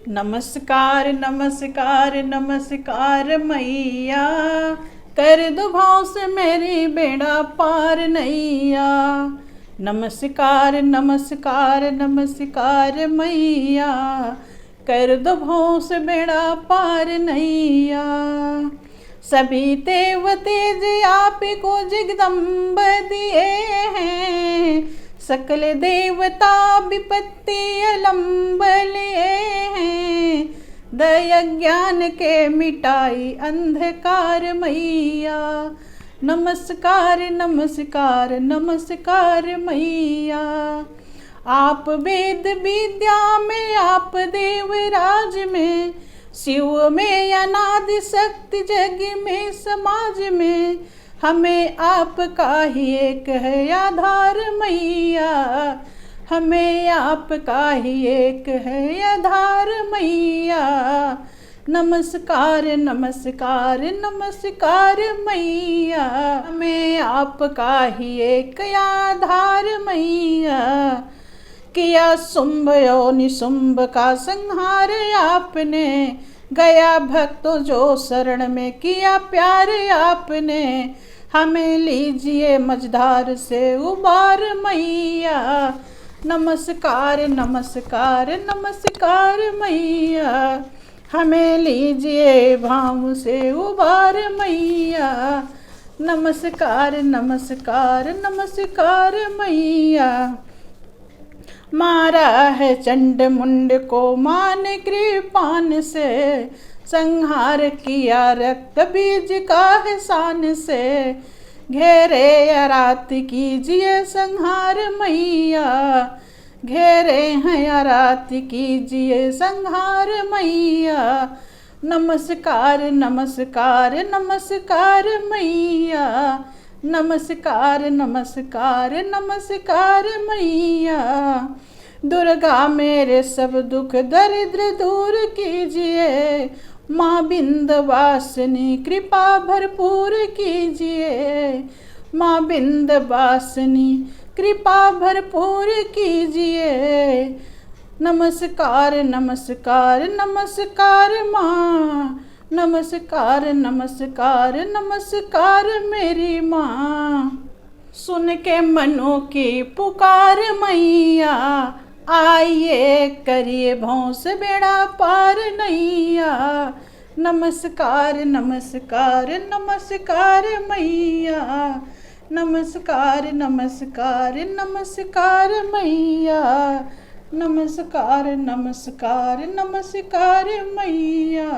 नमस्कार नमस्कार नमस्कार मैया, कर दो भाव से मेरी बेड़ा पार नैया। नमस्कार नमस्कार नमस्कार मैया, कर दो भाव से बेड़ा पार नैया। सभी देवते जी आप को जगदम्ब दिए हैं, सकल देवता विपत्ति अलंब लिए हैं। दया ज्ञान के मिटाई अंधकार मैया, नमस्कार नमस्कार नमस्कार मैया। आप वेद विद्या में, आप देवराज में, शिव में अनादि शक्ति, जग में समाज में, हमें आपका ही एक है आधार मैया। हमें आपका ही एक है आधार मैया। नमस्कार नमस्कार नमस्कार मैया, हमें आपका ही एक आधार मैया। किया शुंभ और निशुंभ का संहार आपने, गया भक्तों जो शरण में किया प्यार आपने। हमें लीजिए मझधार से उबार मैया। नमस्कार नमस्कार नमस्कार मैया, हमें लीजिए भाव से उबार मैया। नमस्कार नमस्कार नमस्कार मैया। मारा है चंड मुंड को मान कृपान से, संहार किया रक्त बीज का है शान से। घेरे आरात कीजिए संहार मैया, घेरे हैं आरात कीजिए संहार मैया। नमस्कार नमस्कार नमस्कार मैया, नमस्कार नमस्कार नमस्कार मैया। दुर्गा मेरे सब दुख दरिद्र दूर कीजिए, माँ विंध्यवासिनी कृपा भरपूर कीजिए। माँ विंध्यवासिनी कृपा भरपूर कीजिए। नमस्कार नमस्कार नमस्कार माँ, नमस्कार नमस्कार नमस्कार मेरी माँ। सुन के मनों की पुकार मैया, आइए करिए भौं से बेड़ा पार नैया। नमस्कार नमस्कार नमस्कार मैया, नमस्कार नमस्कार नमस्कार मैया। नमस्कार नमस्कार नमस्कार मैया।